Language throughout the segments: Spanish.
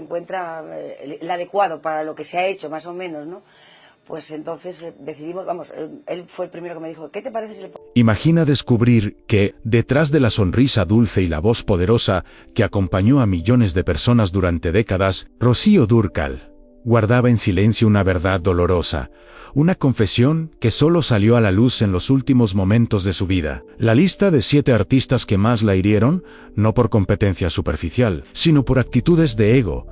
encuentra el adecuado para lo que se ha hecho, más o menos, ¿no? Pues entonces decidimos, vamos, él fue el primero que me dijo, ¿qué te parece si le pongo? Imagina descubrir que, detrás de la sonrisa dulce y la voz poderosa que acompañó a millones de personas durante décadas, Rocío Dúrcal guardaba en silencio una verdad dolorosa, una confesión que solo salió a la luz en los últimos momentos de su vida. La lista de 7 artistas que más la hirieron, no por competencia superficial, sino por actitudes de ego,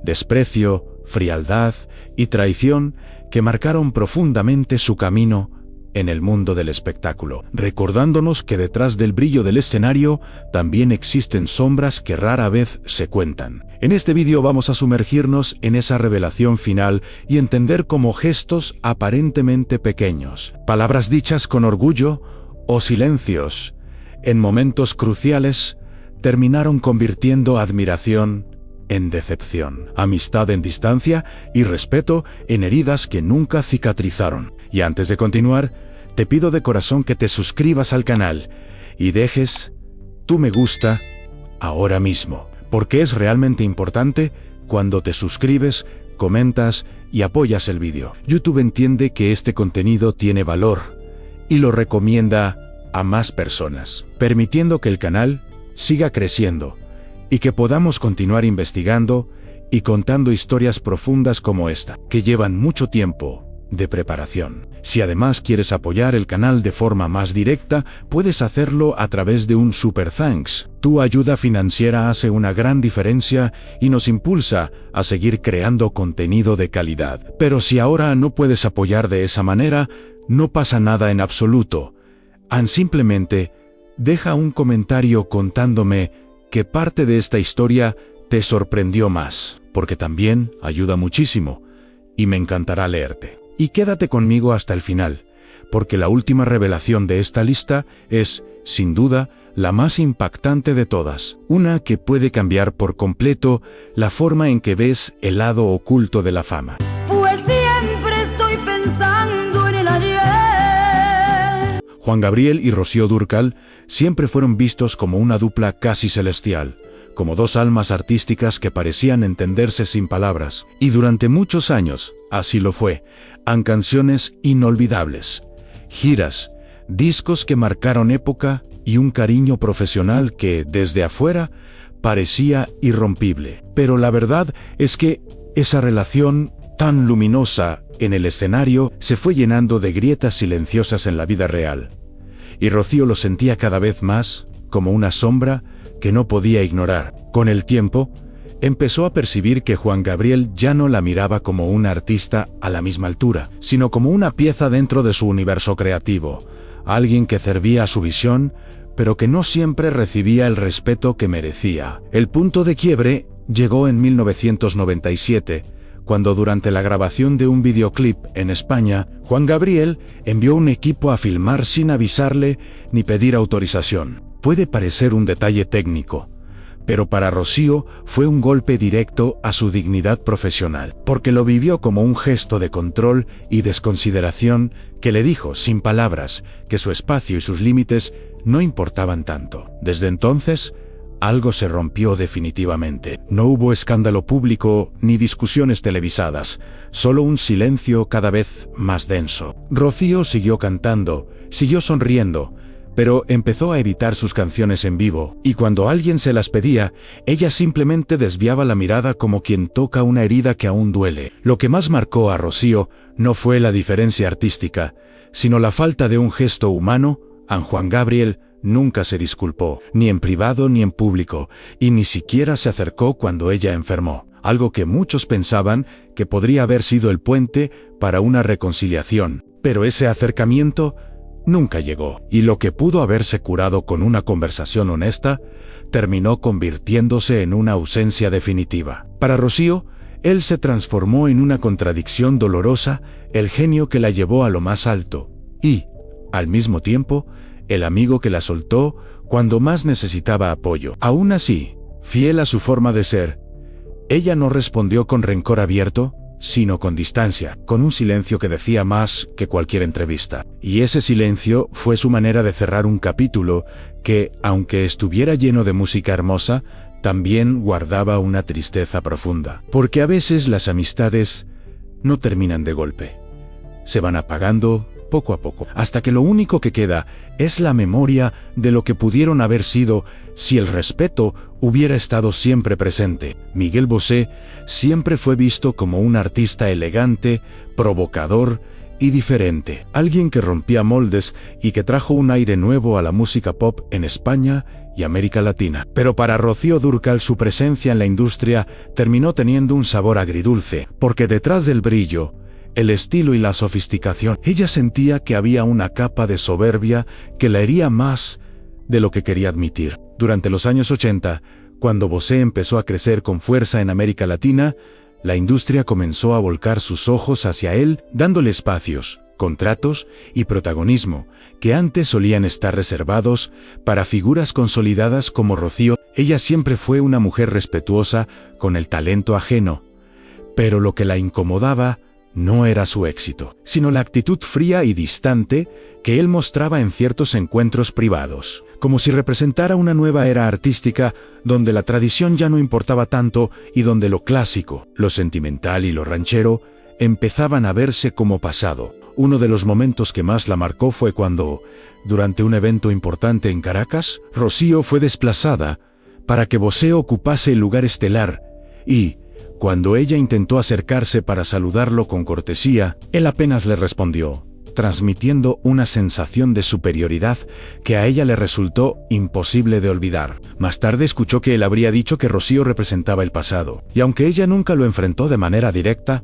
desprecio, frialdad y traición que marcaron profundamente su camino en el mundo del espectáculo, recordándonos que detrás del brillo del escenario también existen sombras que rara vez se cuentan. En este vídeo vamos a sumergirnos en esa revelación final y entender cómo gestos aparentemente pequeños, palabras dichas con orgullo o silencios en momentos cruciales, terminaron convirtiendo admiración en decepción, amistad en distancia y respeto en heridas que nunca cicatrizaron. Y antes de continuar, te pido de corazón que te suscribas al canal y dejes tu me gusta ahora mismo, porque es realmente importante cuando te suscribes, comentas y apoyas el vídeo. YouTube entiende que este contenido tiene valor y lo recomienda a más personas, permitiendo que el canal siga creciendo y que podamos continuar investigando y contando historias profundas como esta, que llevan mucho tiempo de preparación. Si además quieres apoyar el canal de forma más directa, puedes hacerlo a través de un Super Thanks. Tu ayuda financiera hace una gran diferencia y nos impulsa a seguir creando contenido de calidad. Pero si ahora no puedes apoyar de esa manera, no pasa nada en absoluto. Simplemente deja un comentario contándome qué parte de esta historia te sorprendió más, porque también ayuda muchísimo y me encantará leerte. Y quédate conmigo hasta el final, porque la última revelación de esta lista es, sin duda, la más impactante de todas, una que puede cambiar por completo la forma en que ves el lado oculto de la fama. Pues siempre estoy pensando en el ayer. Juan Gabriel y Rocío Dúrcal siempre fueron vistos como una dupla casi celestial, como dos almas artísticas que parecían entenderse sin palabras. Y durante muchos años, así lo fue. Han canciones inolvidables, giras, discos que marcaron época y un cariño profesional que, desde afuera, parecía irrompible. Pero la verdad es que esa relación tan luminosa en el escenario se fue llenando de grietas silenciosas en la vida real. Y Rocío lo sentía cada vez más como una sombra que no podía ignorar. Con el tiempo, empezó a percibir que Juan Gabriel ya no la miraba como una artista a la misma altura, sino como una pieza dentro de su universo creativo, alguien que servía a su visión, pero que no siempre recibía el respeto que merecía. El punto de quiebre llegó en 1997, cuando durante la grabación de un videoclip en España, Juan Gabriel envió un equipo a filmar sin avisarle ni pedir autorización. Puede parecer un detalle técnico, pero para Rocío fue un golpe directo a su dignidad profesional, porque lo vivió como un gesto de control y desconsideración que le dijo, sin palabras, que su espacio y sus límites no importaban tanto. Desde entonces, algo se rompió definitivamente. No hubo escándalo público ni discusiones televisadas, solo un silencio cada vez más denso. Rocío siguió cantando, siguió sonriendo, pero empezó a evitar sus canciones en vivo, y cuando alguien se las pedía, ella simplemente desviaba la mirada como quien toca una herida que aún duele. Lo que más marcó a Rocío no fue la diferencia artística, sino la falta de un gesto humano. Juan Gabriel nunca se disculpó, ni en privado ni en público, y ni siquiera se acercó cuando ella enfermó, algo que muchos pensaban que podría haber sido el puente para una reconciliación, pero ese acercamiento nunca llegó, y lo que pudo haberse curado con una conversación honesta, terminó convirtiéndose en una ausencia definitiva. Para Rocío, él se transformó en una contradicción dolorosa, el genio que la llevó a lo más alto, y, al mismo tiempo, el amigo que la soltó cuando más necesitaba apoyo. Aún así, fiel a su forma de ser, ella no respondió con rencor abierto, sino con distancia, con un silencio que decía más que cualquier entrevista. Y ese silencio fue su manera de cerrar un capítulo que, aunque estuviera lleno de música hermosa, también guardaba una tristeza profunda, porque a veces las amistades no terminan de golpe. Se van apagando poco a poco, hasta que lo único que queda es la memoria de lo que pudieron haber sido si el respeto hubiera estado siempre presente. Miguel Bosé siempre fue visto como un artista elegante, provocador y diferente, alguien que rompía moldes y que trajo un aire nuevo a la música pop en España y América Latina. Pero para Rocío Dúrcal su presencia en la industria terminó teniendo un sabor agridulce, porque detrás del brillo, el estilo y la sofisticación, ella sentía que había una capa de soberbia que la hería más de lo que quería admitir. Durante los años 80, cuando Bosé empezó a crecer con fuerza en América Latina, la industria comenzó a volcar sus ojos hacia él, dándole espacios, contratos y protagonismo que antes solían estar reservados para figuras consolidadas como Rocío. Ella siempre fue una mujer respetuosa con el talento ajeno, pero lo que la incomodaba no era su éxito, sino la actitud fría y distante que él mostraba en ciertos encuentros privados, como si representara una nueva era artística donde la tradición ya no importaba tanto y donde lo clásico, lo sentimental y lo ranchero empezaban a verse como pasado. Uno de los momentos que más la marcó fue cuando, durante un evento importante en Caracas, Rocío fue desplazada para que Bosé ocupase el lugar estelar y, cuando ella intentó acercarse para saludarlo con cortesía, él apenas le respondió, transmitiendo una sensación de superioridad que a ella le resultó imposible de olvidar. Más tarde escuchó que él habría dicho que Rocío representaba el pasado, y aunque ella nunca lo enfrentó de manera directa,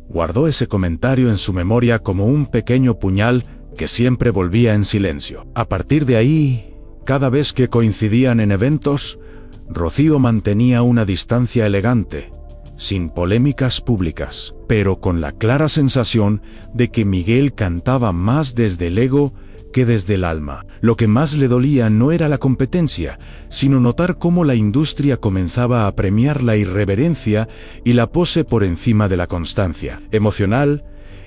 guardó ese comentario en su memoria como un pequeño puñal que siempre volvía en silencio. A partir de ahí, cada vez que coincidían en eventos, Rocío mantenía una distancia elegante, sin polémicas públicas, pero con la clara sensación de que Miguel cantaba más desde el ego que desde el alma. Lo que más le dolía no era la competencia, sino notar cómo la industria comenzaba a premiar la irreverencia y la pose por encima de la constancia emocional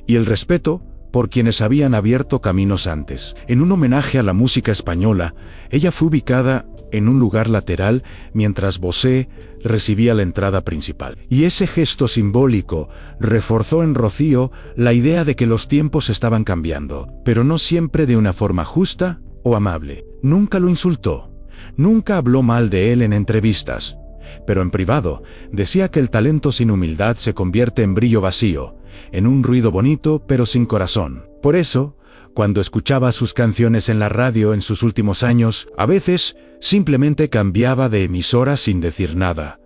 y el respeto por quienes habían abierto caminos antes. En un homenaje a la música española, ella fue ubicada en un lugar lateral mientras Bosé recibía la entrada principal. Y ese gesto simbólico reforzó en Rocío la idea de que los tiempos estaban cambiando, pero no siempre de una forma justa o amable. Nunca lo insultó, nunca habló mal de él en entrevistas, pero en privado decía que el talento sin humildad se convierte en brillo vacío, en un ruido bonito pero sin corazón. Por eso, cuando escuchaba sus canciones en la radio en sus últimos años, a veces simplemente cambiaba de emisora sin decir nada.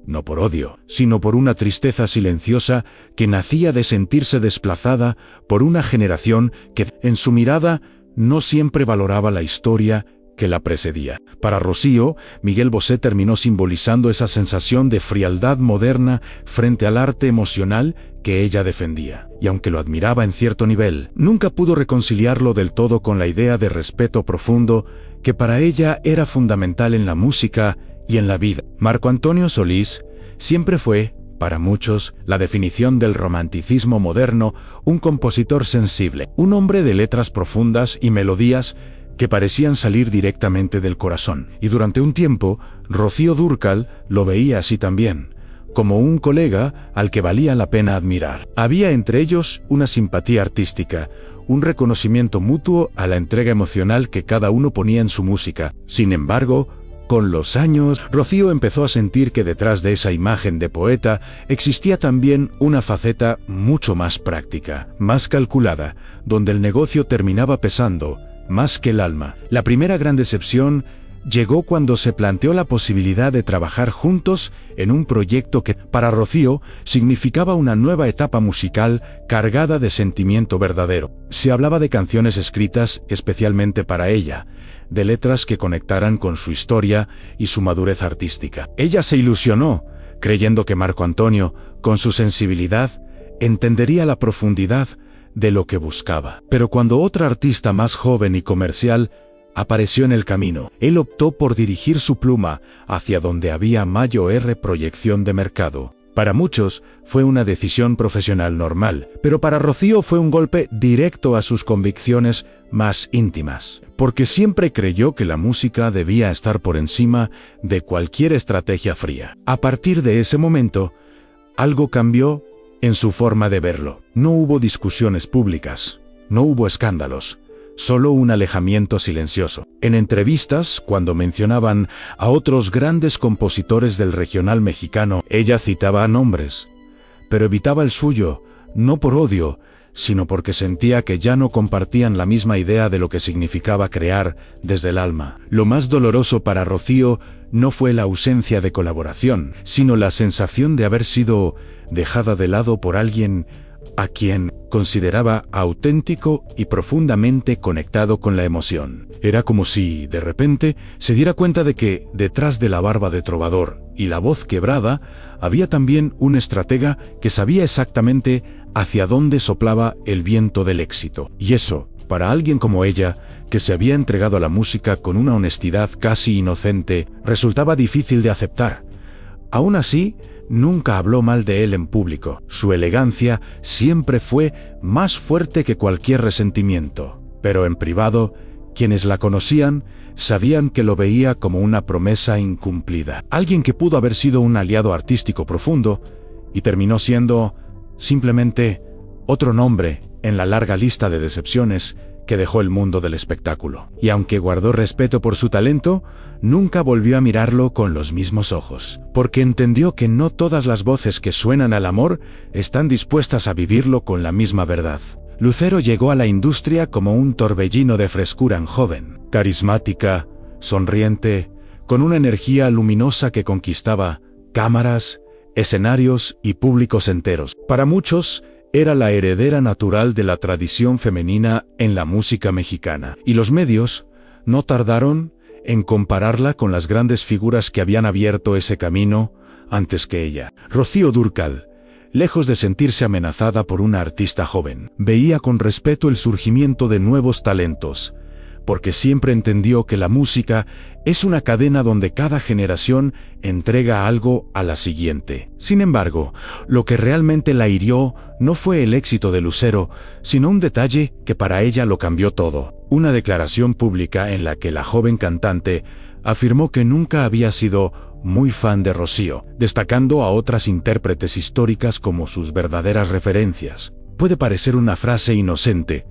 No por odio, sino por una tristeza silenciosa que nacía de sentirse desplazada por una generación que, en su mirada, no siempre valoraba la historia que la precedía. Para Rocío, Miguel Bosé terminó simbolizando esa sensación de frialdad moderna frente al arte emocional que ella defendía. Y aunque lo admiraba en cierto nivel, nunca pudo reconciliarlo del todo con la idea de respeto profundo que para ella era fundamental en la música y en la vida. Marco Antonio Solís siempre fue, para muchos, la definición del romanticismo moderno, un compositor sensible, un hombre de letras profundas y melodías que parecían salir directamente del corazón. Y durante un tiempo, Rocío Dúrcal lo veía así también, como un colega al que valía la pena admirar. Había entre ellos una simpatía artística, un reconocimiento mutuo a la entrega emocional que cada uno ponía en su música. Sin embargo, con los años, Rocío empezó a sentir que detrás de esa imagen de poeta existía también una faceta mucho más práctica, más calculada, donde el negocio terminaba pesando más que el alma. La primera gran decepción llegó cuando se planteó la posibilidad de trabajar juntos en un proyecto que, para Rocío, significaba una nueva etapa musical cargada de sentimiento verdadero. Se hablaba de canciones escritas especialmente para ella, de letras que conectaran con su historia y su madurez artística. Ella se ilusionó, creyendo que Marco Antonio, con su sensibilidad, entendería la profundidad de lo que buscaba. Pero cuando otra artista más joven y comercial apareció en el camino, él optó por dirigir su pluma hacia donde había mayor proyección de mercado. Para muchos fue una decisión profesional normal, pero para Rocío fue un golpe directo a sus convicciones más íntimas, porque siempre creyó que la música debía estar por encima de cualquier estrategia fría. A partir de ese momento, algo cambió en su forma de verlo. No hubo discusiones públicas, no hubo escándalos, solo un alejamiento silencioso. En entrevistas, cuando mencionaban a otros grandes compositores del regional mexicano, ella citaba nombres, pero evitaba el suyo, no por odio, sino porque sentía que ya no compartían la misma idea de lo que significaba crear desde el alma. Lo más doloroso para Rocío no fue la ausencia de colaboración, sino la sensación de haber sido dejada de lado por alguien a quien consideraba auténtico y profundamente conectado con la emoción. Era como si, de repente, se diera cuenta de que, detrás de la barba de trovador y la voz quebrada, había también un estratega que sabía exactamente hacia dónde soplaba el viento del éxito. Y eso, para alguien como ella, que se había entregado a la música con una honestidad casi inocente, resultaba difícil de aceptar. Aún así, nunca habló mal de él en público. Su elegancia siempre fue más fuerte que cualquier resentimiento. Pero en privado, quienes la conocían sabían que lo veía como una promesa incumplida. Alguien que pudo haber sido un aliado artístico profundo y terminó siendo simplemente otro nombre en la larga lista de decepciones que dejó el mundo del espectáculo. Y aunque guardó respeto por su talento, nunca volvió a mirarlo con los mismos ojos, porque entendió que no todas las voces que suenan al amor están dispuestas a vivirlo con la misma verdad. Lucero llegó a la industria como un torbellino de frescura joven, carismática, sonriente, con una energía luminosa que conquistaba cámaras, escenarios y públicos enteros. Para muchos, era la heredera natural de la tradición femenina en la música mexicana, y los medios no tardaron en compararla con las grandes figuras que habían abierto ese camino antes que ella. Rocío Dúrcal, lejos de sentirse amenazada por una artista joven, veía con respeto el surgimiento de nuevos talentos, porque siempre entendió que la música es una cadena donde cada generación entrega algo a la siguiente. Sin embargo, lo que realmente la hirió no fue el éxito de Lucero, sino un detalle que para ella lo cambió todo. Una declaración pública en la que la joven cantante afirmó que nunca había sido muy fan de Rocío, destacando a otras intérpretes históricas como sus verdaderas referencias. Puede parecer una frase inocente,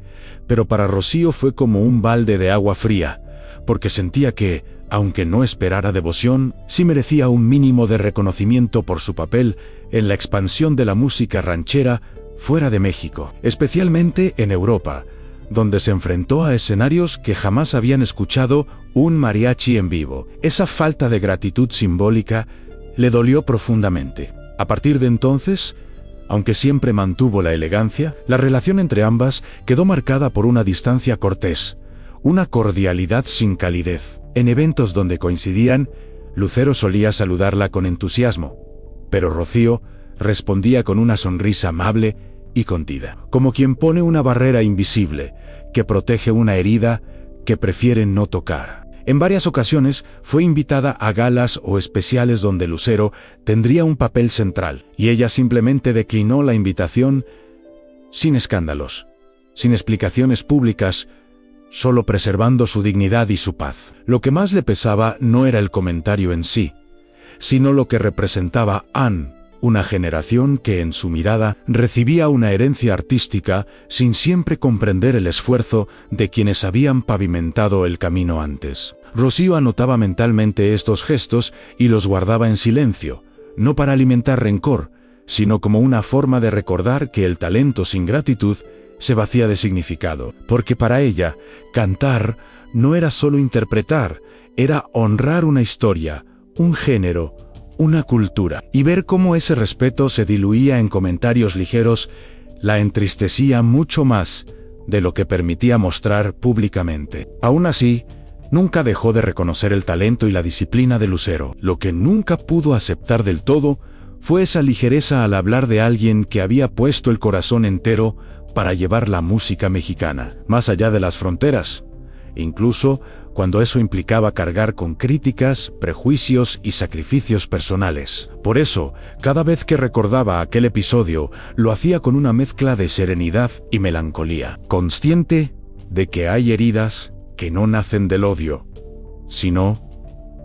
pero para Rocío fue como un balde de agua fría, porque sentía que, aunque no esperara devoción, sí merecía un mínimo de reconocimiento por su papel en la expansión de la música ranchera fuera de México, especialmente en Europa, donde se enfrentó a escenarios que jamás habían escuchado un mariachi en vivo. Esa falta de gratitud simbólica le dolió profundamente. A partir de entonces, aunque siempre mantuvo la elegancia, la relación entre ambas quedó marcada por una distancia cortés, una cordialidad sin calidez. En eventos donde coincidían, Lucero solía saludarla con entusiasmo, pero Rocío respondía con una sonrisa amable y contida, como quien pone una barrera invisible que protege una herida que prefiere no tocar. En varias ocasiones fue invitada a galas o especiales donde Lucero tendría un papel central, y ella simplemente declinó la invitación sin escándalos, sin explicaciones públicas, solo preservando su dignidad y su paz. Lo que más le pesaba no era el comentario en sí, sino lo que representaba Anne, una generación que en su mirada recibía una herencia artística sin siempre comprender el esfuerzo de quienes habían pavimentado el camino antes. Rocío anotaba mentalmente estos gestos y los guardaba en silencio, no para alimentar rencor, sino como una forma de recordar que el talento sin gratitud se vacía de significado, porque para ella, cantar no era solo interpretar, era honrar una historia, un género, una cultura. Y ver cómo ese respeto se diluía en comentarios ligeros la entristecía mucho más de lo que permitía mostrar públicamente. Aún así, nunca dejó de reconocer el talento y la disciplina de Lucero. Lo que nunca pudo aceptar del todo fue esa ligereza al hablar de alguien que había puesto el corazón entero para llevar la música mexicana más allá de las fronteras, incluso cuando eso implicaba cargar con críticas, prejuicios y sacrificios personales. Por eso, cada vez que recordaba aquel episodio, lo hacía con una mezcla de serenidad y melancolía, consciente de que hay heridas que no nacen del odio, sino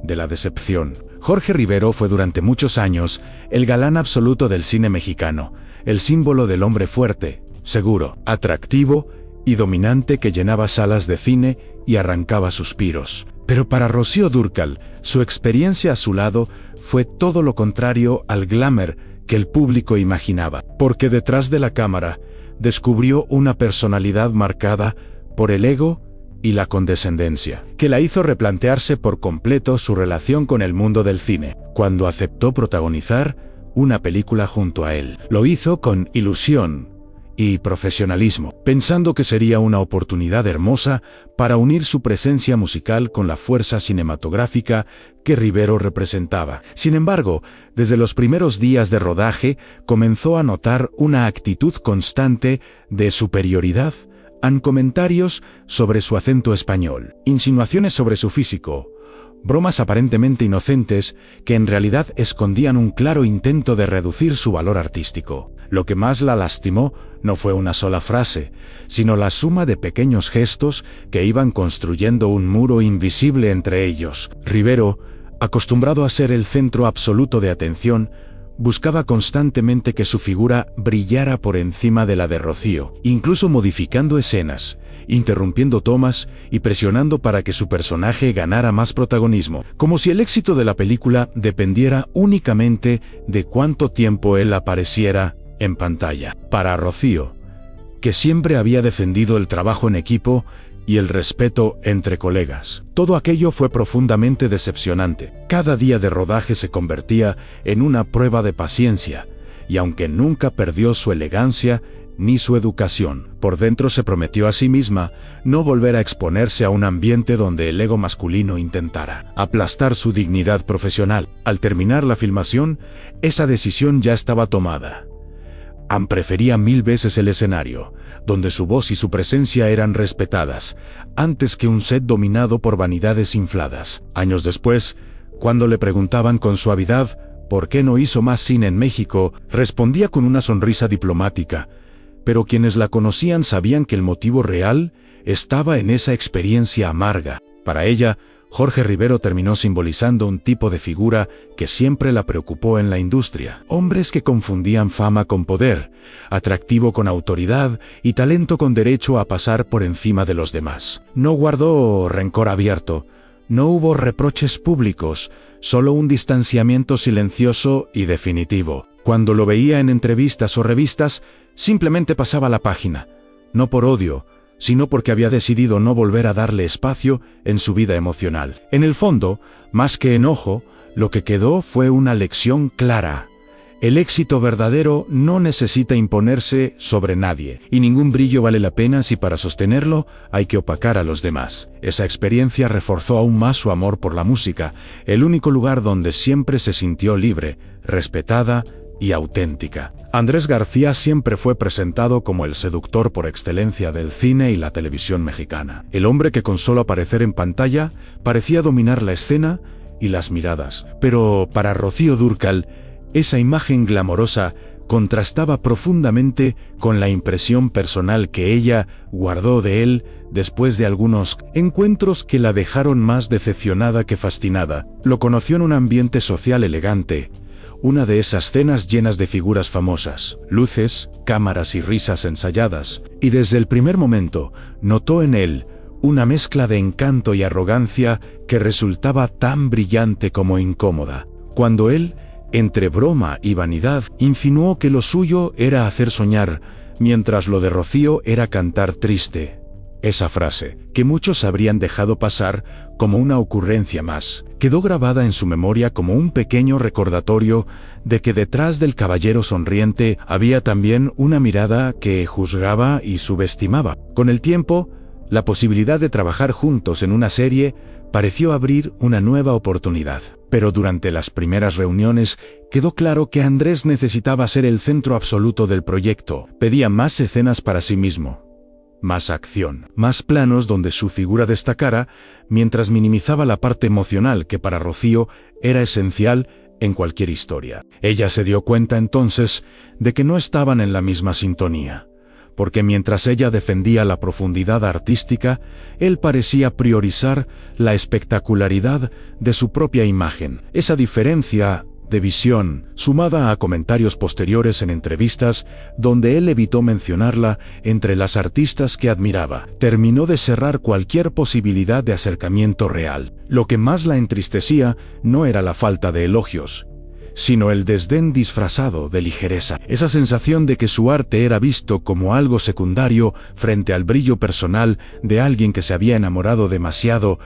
de la decepción. Jorge Rivero fue durante muchos años el galán absoluto del cine mexicano, el símbolo del hombre fuerte, seguro, atractivo y dominante que llenaba salas de cine y arrancaba suspiros. Pero para Rocío Dúrcal, su experiencia a su lado fue todo lo contrario al glamour que el público imaginaba, porque detrás de la cámara descubrió una personalidad marcada por el ego y la condescendencia, que la hizo replantearse por completo su relación con el mundo del cine, cuando aceptó protagonizar una película junto a él. Lo hizo con ilusión y profesionalismo, pensando que sería una oportunidad hermosa para unir su presencia musical con la fuerza cinematográfica que Rivero representaba. Sin embargo, desde los primeros días de rodaje comenzó a notar una actitud constante de superioridad, comentarios sobre su acento español, insinuaciones sobre su físico, bromas aparentemente inocentes que en realidad escondían un claro intento de reducir su valor artístico. Lo que más la lastimó no fue una sola frase, sino la suma de pequeños gestos que iban construyendo un muro invisible entre ellos. Rivero, acostumbrado a ser el centro absoluto de atención, buscaba constantemente que su figura brillara por encima de la de Rocío, incluso modificando escenas, interrumpiendo tomas y presionando para que su personaje ganara más protagonismo, como si el éxito de la película dependiera únicamente de cuánto tiempo él apareciera en pantalla. Para Rocío, que siempre había defendido el trabajo en equipo y el respeto entre colegas, todo aquello fue profundamente decepcionante. Cada día de rodaje se convertía en una prueba de paciencia, y aunque nunca perdió su elegancia ni su educación, por dentro se prometió a sí misma no volver a exponerse a un ambiente donde el ego masculino intentara aplastar su dignidad profesional. Al terminar la filmación, esa decisión ya estaba tomada. Anne prefería 1000 veces el escenario, donde su voz y su presencia eran respetadas, antes que un set dominado por vanidades infladas. Años después, cuando le preguntaban con suavidad por qué no hizo más cine en México, respondía con una sonrisa diplomática, pero quienes la conocían sabían que el motivo real estaba en esa experiencia amarga. Para ella, Jorge Rivero terminó simbolizando un tipo de figura que siempre la preocupó en la industria. Hombres que confundían fama con poder, atractivo con autoridad y talento con derecho a pasar por encima de los demás. No guardó rencor abierto, no hubo reproches públicos, solo un distanciamiento silencioso y definitivo. Cuando lo veía en entrevistas o revistas, simplemente pasaba la página, no por odio, sino porque había decidido no volver a darle espacio en su vida emocional. En el fondo, más que enojo, lo que quedó fue una lección clara. El éxito verdadero no necesita imponerse sobre nadie, y ningún brillo vale la pena si para sostenerlo hay que opacar a los demás. Esa experiencia reforzó aún más su amor por la música, el único lugar donde siempre se sintió libre, respetada y auténtica. Andrés García siempre fue presentado como el seductor por excelencia del cine y la televisión mexicana. El hombre que con solo aparecer en pantalla parecía dominar la escena y las miradas. Pero para Rocío Dúrcal, esa imagen glamorosa contrastaba profundamente con la impresión personal que ella guardó de él después de algunos encuentros que la dejaron más decepcionada que fascinada. Lo conoció en un ambiente social elegante, una de esas cenas llenas de figuras famosas, luces, cámaras y risas ensayadas, y desde el primer momento notó en él una mezcla de encanto y arrogancia que resultaba tan brillante como incómoda. Cuando él, entre broma y vanidad, insinuó que lo suyo era hacer soñar, mientras lo de Rocío era cantar triste. Esa frase, que muchos habrían dejado pasar como una ocurrencia más, quedó grabada en su memoria como un pequeño recordatorio de que detrás del caballero sonriente había también una mirada que juzgaba y subestimaba. Con el tiempo, la posibilidad de trabajar juntos en una serie pareció abrir una nueva oportunidad. Pero durante las primeras reuniones quedó claro que Andrés necesitaba ser el centro absoluto del proyecto. Pedía más escenas para sí mismo, más acción, más planos donde su figura destacara, mientras minimizaba la parte emocional que para Rocío era esencial en cualquier historia. Ella se dio cuenta entonces de que no estaban en la misma sintonía, porque mientras ella defendía la profundidad artística, él parecía priorizar la espectacularidad de su propia imagen. Esa diferencia de visión, sumada a comentarios posteriores en entrevistas donde él evitó mencionarla entre las artistas que admiraba, terminó de cerrar cualquier posibilidad de acercamiento real. Lo que más la entristecía no era la falta de elogios, sino el desdén disfrazado de ligereza, esa sensación de que su arte era visto como algo secundario frente al brillo personal de alguien que se había enamorado demasiado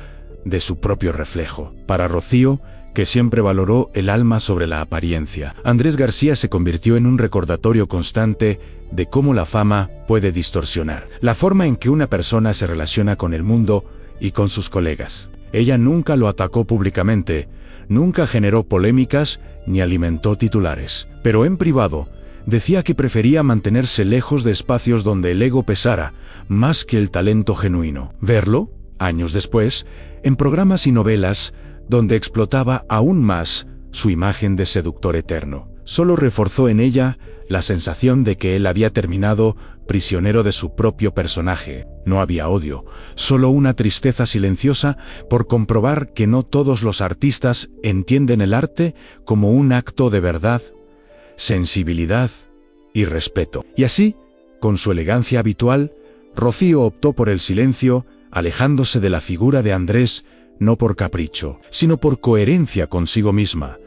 de su propio reflejo. Para Rocío, que siempre valoró el alma sobre la apariencia, Andrés García se convirtió en un recordatorio constante de cómo la fama puede distorsionar la forma en que una persona se relaciona con el mundo y con sus colegas. Ella nunca lo atacó públicamente, nunca generó polémicas ni alimentó titulares, pero en privado decía que prefería mantenerse lejos de espacios donde el ego pesara más que el talento genuino. Verlo, años después, en programas y novelas donde explotaba aún más su imagen de seductor eterno, solo reforzó en ella la sensación de que él había terminado prisionero de su propio personaje. No había odio, solo una tristeza silenciosa por comprobar que no todos los artistas entienden el arte como un acto de verdad, sensibilidad y respeto. Y así, con su elegancia habitual, Rocío optó por el silencio, alejándose de la figura de Andrés, no por capricho, sino por coherencia consigo misma,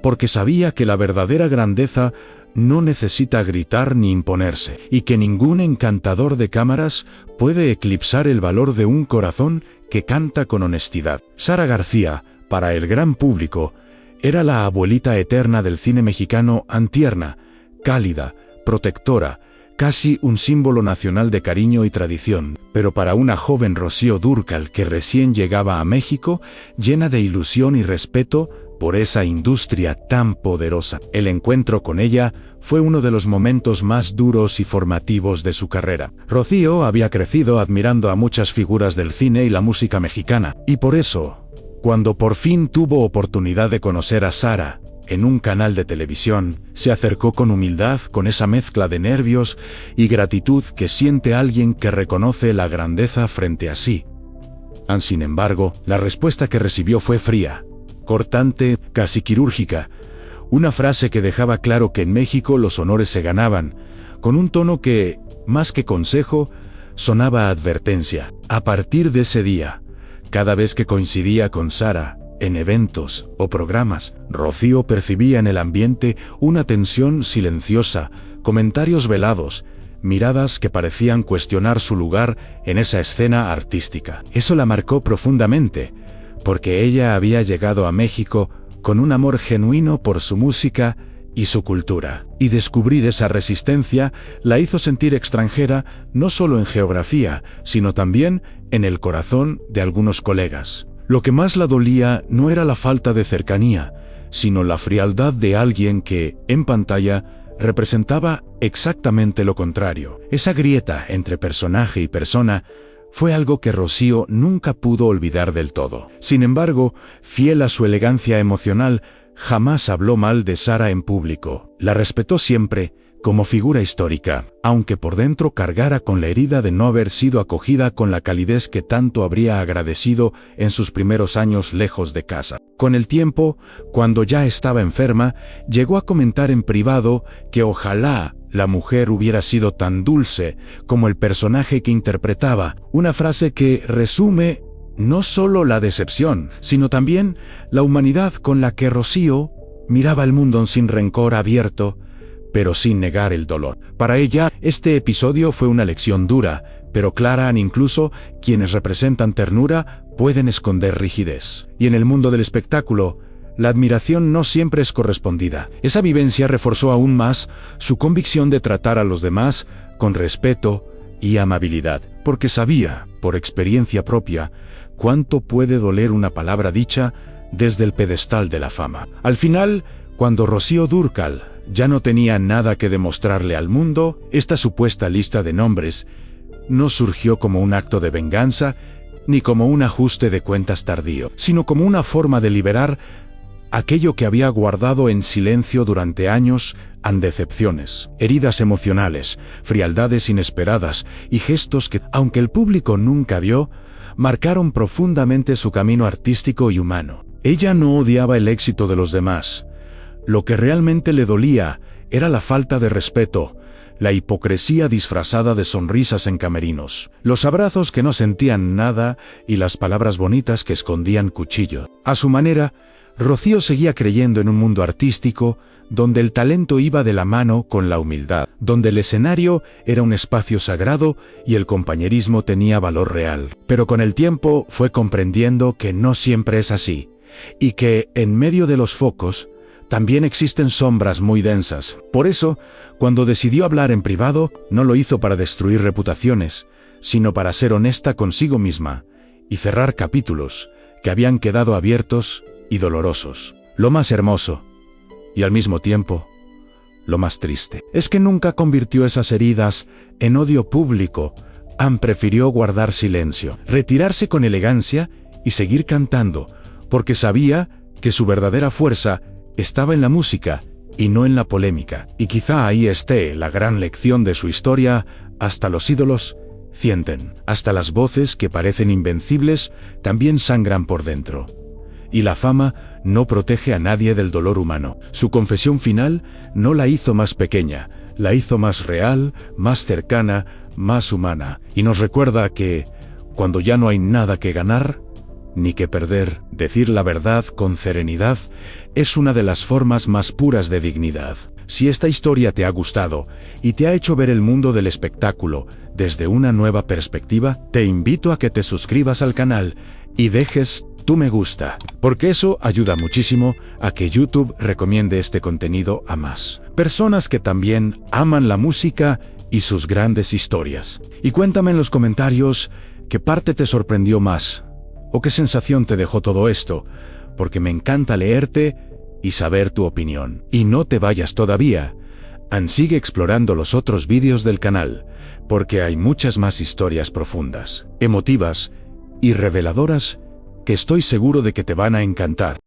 porque sabía que la verdadera grandeza no necesita gritar ni imponerse, y que ningún encantador de cámaras puede eclipsar el valor de un corazón que canta con honestidad. Sara García, para el gran público, era la abuelita eterna del cine mexicano, tierna, cálida, protectora, casi un símbolo nacional de cariño y tradición, pero para una joven Rocío Dúrcal que recién llegaba a México, llena de ilusión y respeto por esa industria tan poderosa. El encuentro con ella fue uno de los momentos más duros y formativos de su carrera. Rocío había crecido admirando a muchas figuras del cine y la música mexicana, y por eso, cuando por fin tuvo oportunidad de conocer a Sara en un canal de televisión, se acercó con humildad, con esa mezcla de nervios y gratitud que siente alguien que reconoce la grandeza frente a sí. Sin embargo, la respuesta que recibió fue fría, cortante, casi quirúrgica, una frase que dejaba claro que en México los honores se ganaban, con un tono que, más que consejo, sonaba a advertencia. A partir de ese día, cada vez que coincidía con Sara, en eventos o programas, Rocío percibía en el ambiente una tensión silenciosa, comentarios velados, miradas que parecían cuestionar su lugar en esa escena artística. Eso la marcó profundamente, porque ella había llegado a México con un amor genuino por su música y su cultura, y descubrir esa resistencia la hizo sentir extranjera no solo en geografía, sino también en el corazón de algunos colegas. Lo que más la dolía no era la falta de cercanía, sino la frialdad de alguien que, en pantalla, representaba exactamente lo contrario. Esa grieta entre personaje y persona fue algo que Rocío nunca pudo olvidar del todo. Sin embargo, fiel a su elegancia emocional, jamás habló mal de Sara en público. La respetó siempre como figura histórica, aunque por dentro cargara con la herida de no haber sido acogida con la calidez que tanto habría agradecido en sus primeros años lejos de casa. Con el tiempo, cuando ya estaba enferma, llegó a comentar en privado que ojalá la mujer hubiera sido tan dulce como el personaje que interpretaba, una frase que resume no solo la decepción, sino también la humanidad con la que Rocío miraba el mundo sin rencor, abierto, pero sin negar el dolor. Para ella, este episodio fue una lección dura, pero clara. Incluso quienes representan ternura pueden esconder rigidez. Y en el mundo del espectáculo, la admiración no siempre es correspondida. Esa vivencia reforzó aún más su convicción de tratar a los demás con respeto y amabilidad, porque sabía, por experiencia propia, cuánto puede doler una palabra dicha desde el pedestal de la fama. Al final, cuando Rocío Dúrcal ya no tenía nada que demostrarle al mundo, esta supuesta lista de nombres no surgió como un acto de venganza, ni como un ajuste de cuentas tardío, sino como una forma de liberar aquello que había guardado en silencio durante años, decepciones, heridas emocionales, frialdades inesperadas y gestos que, aunque el público nunca vio, marcaron profundamente su camino artístico y humano. Ella no odiaba el éxito de los demás. Lo que realmente le dolía era la falta de respeto, la hipocresía disfrazada de sonrisas en camerinos, los abrazos que no sentían nada y las palabras bonitas que escondían cuchillo. A su manera, Rocío seguía creyendo en un mundo artístico donde el talento iba de la mano con la humildad, donde el escenario era un espacio sagrado y el compañerismo tenía valor real. Pero con el tiempo fue comprendiendo que no siempre es así, y que, en medio de los focos, también existen sombras muy densas. Por eso, cuando decidió hablar en privado, no lo hizo para destruir reputaciones, sino para ser honesta consigo misma y cerrar capítulos que habían quedado abiertos y dolorosos. Lo más hermoso, y al mismo tiempo, lo más triste, es que nunca convirtió esas heridas en odio público. Prefirió guardar silencio, retirarse con elegancia y seguir cantando, porque sabía que su verdadera fuerza estaba en la música y no en la polémica. Y quizá ahí esté la gran lección de su historia: hasta los ídolos sienten, hasta las voces que parecen invencibles también sangran por dentro. Y la fama no protege a nadie del dolor humano. Su confesión final no la hizo más pequeña, la hizo más real, más cercana, más humana. Y nos recuerda que, cuando ya no hay nada que ganar, ni que perder, decir la verdad con serenidad es una de las formas más puras de dignidad. Si esta historia te ha gustado y te ha hecho ver el mundo del espectáculo desde una nueva perspectiva, te invito a que te suscribas al canal y dejes tu me gusta, porque eso ayuda muchísimo a que YouTube recomiende este contenido a más personas que también aman la música y sus grandes historias. Y cuéntame en los comentarios qué parte te sorprendió más, o qué sensación te dejó todo esto, porque me encanta leerte y saber tu opinión. Y no te vayas todavía, sigue explorando los otros vídeos del canal, porque hay muchas más historias profundas, emotivas y reveladoras que estoy seguro de que te van a encantar.